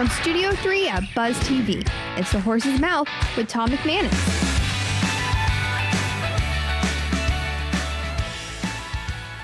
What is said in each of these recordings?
From Studio 3 at Buzz TV, it's The Horse's Mouth with Tom McManus.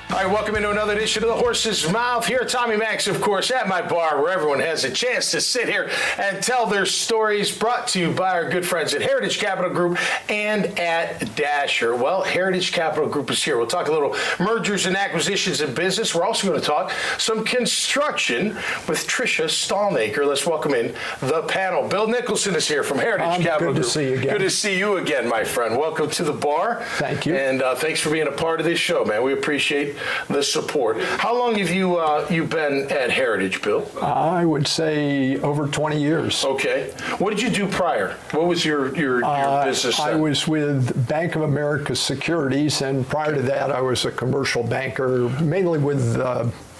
All right, welcome into another edition of The Horse's Mouth. Here, Tommy Max, of course, at my bar, where everyone has a chance to sit here and tell their stories, brought to you by our good friends at Heritage Capital Group and at Dasher. Well, Heritage Capital Group is here. We'll talk a little mergers and acquisitions in business. We're also going to talk some construction with Trisha Stalnaker. Let's welcome in the panel. Bill Nicholson is here from Heritage Capital Group. Good to see you again. Good to see you again, my friend. Welcome to the bar. Thank you. And thanks for being a part of this show, man. We appreciate the support. How long have you been at Heritage, Bill? I would say over 20 years. Okay. What did you do prior? What was your business then? I was with Bank of America Securities, and prior to that, I was a commercial banker, mainly with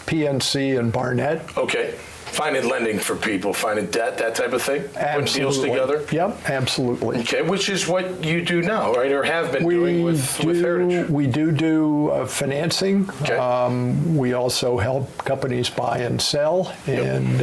PNC and Barnett. Okay. Finding lending for people, finding debt, that type of thing? Absolutely. Putting deals together? Yep, absolutely. Okay, which is what you do now, right? Or have been doing with Heritage? We do financing. Okay. We also help companies buy and sell, and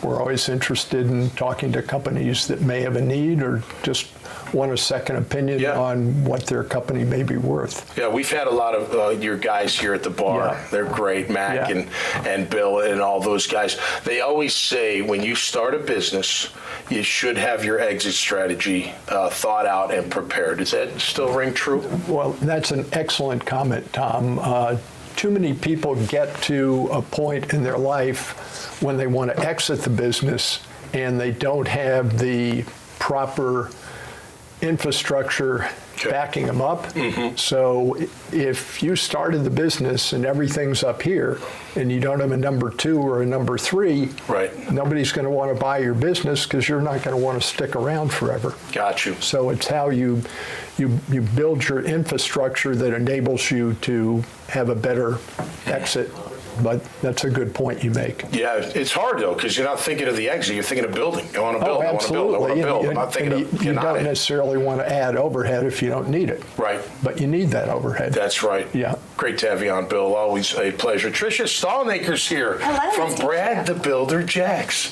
we're always interested in talking to companies that may have a need or just want a second opinion on what their company may be worth. Yeah, we've had a lot of your guys here at the bar. Yeah. They're great, Mac and Bill and all those guys. They always say when you start a business, you should have your exit strategy thought out and prepared. Does that still ring true? Well, that's an excellent comment, Tom. Too many people get to a point in their life when they want to exit the business and they don't have the proper infrastructure backing them up. Mm-hmm. So if you started the business and everything's up here and you don't have a number 2 or a number 3, nobody's going to want to buy your business because you're not going to want to stick around forever. Got you. So it's how you build your infrastructure that enables you to have a better exit. But that's a good point you make. Yeah, it's hard though, because you're not thinking of the exit. You're thinking of building. I want to build. Absolutely. I want to build. I'm not thinking of you don't necessarily want to add overhead if you don't need it. Right. But you need that overhead. That's right. Yeah. Great to have you on, Bill. Always a pleasure. Trisha Stalnaker's here. Hello. From Brad the Builder Jacks.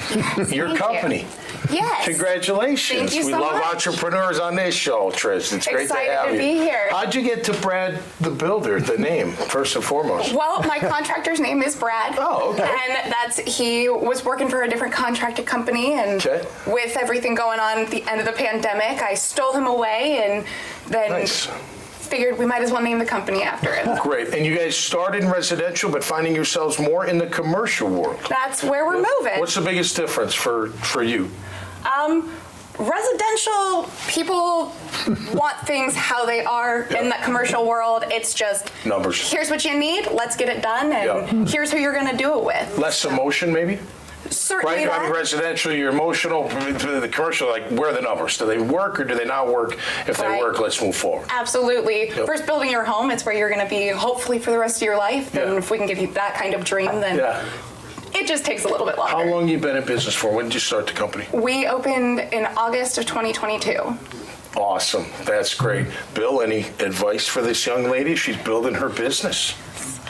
Your company. Yes. Congratulations. Thank you so We love much. entrepreneurs on this show, Trish. It's great to have you. Excited to be here. How'd you get to Brad the Builder, the name, first and foremost? Well, my contractor's name is Brad. Oh, okay. And he was working for a different contracted company, and with everything going on at the end of the pandemic, I stole him away and then figured we might as well name the company after it. Great. And you guys started in residential, but finding yourselves more in the commercial world. That's where we're moving. What's the biggest difference for you? Residential, people want things how they are. In the commercial world, it's just numbers. Here's what you need, let's get it done, and here's who you're going to do it with. Less emotion, maybe? Certainly. Right? I mean, residential, you're emotional. The commercial, like, where are the numbers? Do they work or do they not work? If they work, let's move forward. Absolutely. First, building your home, it's where you're going to be hopefully for the rest of your life. And if we can give you that kind of dream, then it just takes a little bit longer. How long have you been in business for? When did you start the company? We opened in August of 2022. Awesome. That's great. Bill, any advice for this young lady? She's building her business.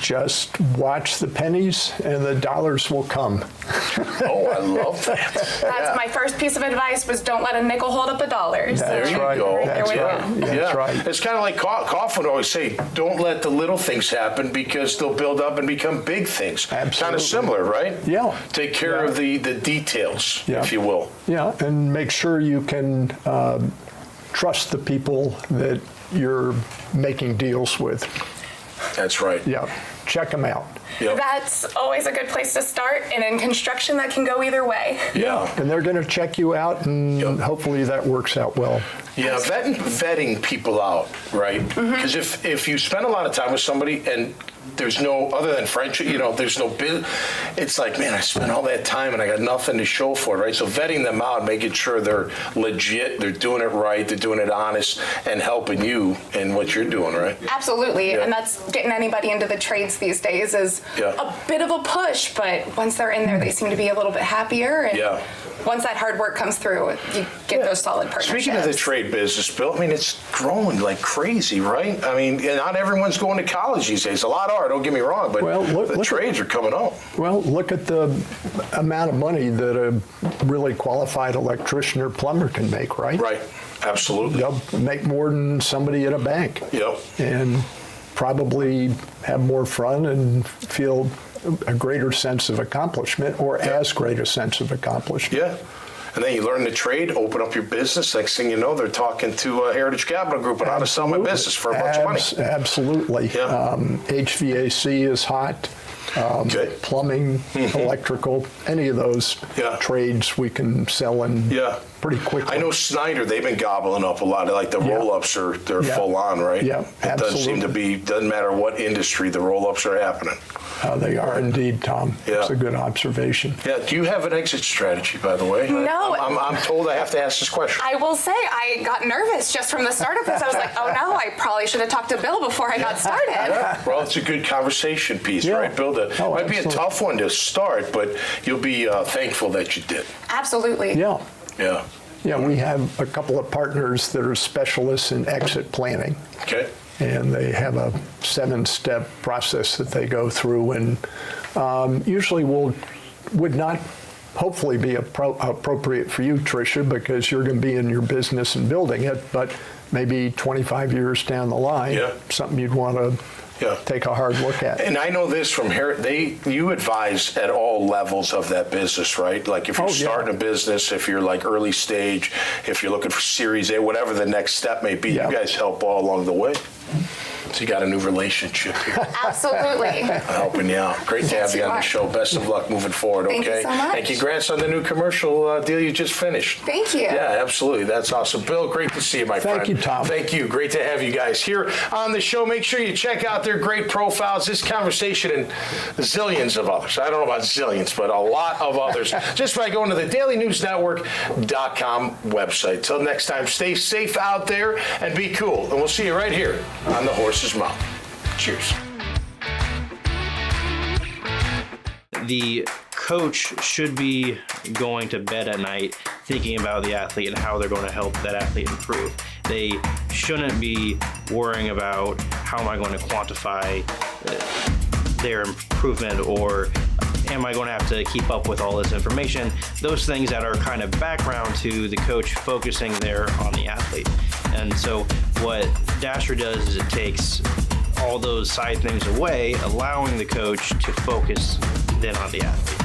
Just watch the pennies and the dollars will come. Oh, I love that. That's my first piece of advice was don't let a nickel hold up a dollar. There you go. That's right. It's kind of like Coughlin always say, don't let the little things happen because they'll build up and become big things. Absolutely. Kind of similar, right? Yeah. Take care of the details, if you will. Yeah, and make sure you can trust the people that you're making deals with. That's right. Yeah, check them out. Yep. That's always a good place to start, and in construction that can go either way. Yeah. And they're going to check you out, and hopefully that works out well. Yeah, vetting people out, right? Because if you spend a lot of time with somebody and there's no, other than friendship, there's no business, it's like, man, I spent all that time and I got nothing to show for it, right? So vetting them out, making sure they're legit, they're doing it right, they're doing it honest, and helping you in what you're doing, right? Absolutely, and that's getting anybody into the trades these days is a bit of a push, but once they're in there, they seem to be a little bit happier, and once that hard work comes through, you get those solid partnerships. Speaking of the trades, trade business, Bill, I mean, it's growing like crazy, right? I mean, not everyone's going to college these days. A lot are, don't get me wrong, but the trades are coming up. Well, look at the amount of money that a really qualified electrician or plumber can make, right? Right, absolutely. They'll make more than somebody at a bank. Yep. And probably have more fun and feel a greater sense of accomplishment, or as great a sense of accomplishment. Yeah. And then you learn the trade, open up your business. Next thing you know, they're talking to Heritage Capital Group on how to sell my business for a bunch of money. Absolutely. Yeah. HVAC is hot. Plumbing, electrical, any of those trades we can sell in pretty quickly. I know Snyder, they've been gobbling up a lot of, like the roll-ups they're full on, right? Yeah, it doesn't seem to be, doesn't matter what industry, the roll-ups are happening. They are indeed, Tom. It's a good observation. Yeah, do you have an exit strategy, by the way? No. I'm told I have to ask this question. I will say I got nervous just from the start of this. I was like, oh no, I probably should have talked to Bill before I got started. Well, it's a good conversation piece, right, Bill? Might be a tough one to start, but you'll be thankful that you did. Absolutely. Yeah. Yeah. Yeah, we have a couple of partners that are specialists in exit planning. Okay. And they have a 7-step process that they go through, and usually would not hopefully be appropriate for you, Tricia, because you're going to be in your business and building it, but maybe 25 years down the line, something you'd want to take a hard look at. And I know this from here, you advise at all levels of that business, right? Like if you're starting a business, if you're like early stage, if you're looking for Series A, whatever the next step may be, you guys help all along the way. So you got a new relationship here. Absolutely. Helping you out. Great to have you on the show. Best of luck moving forward, okay? Thank you so much. And congrats on the new commercial deal you just finished. Thank you. Yeah, absolutely. That's awesome. Bill, great to see you, my friend. Thank you, Tom. Thank you. Great to have you guys here on the show. Make sure you check out their great profiles, this conversation, and zillions of others. I don't know about zillions, but a lot of others. Just by going to the dailynewsnetwork.com website. Till next time, stay safe out there and be cool. And we'll see you right here on The Horse's Mouth. Cheers. The coach should be going to bed at night thinking about the athlete and how they're going to help that athlete improve. They shouldn't be worrying about how am I going to quantify their improvement, or am I going to have to keep up with all this information? Those things that are kind of background to the coach focusing there on the athlete. And so what Dasher does is it takes all those side things away, allowing the coach to focus then on the athlete.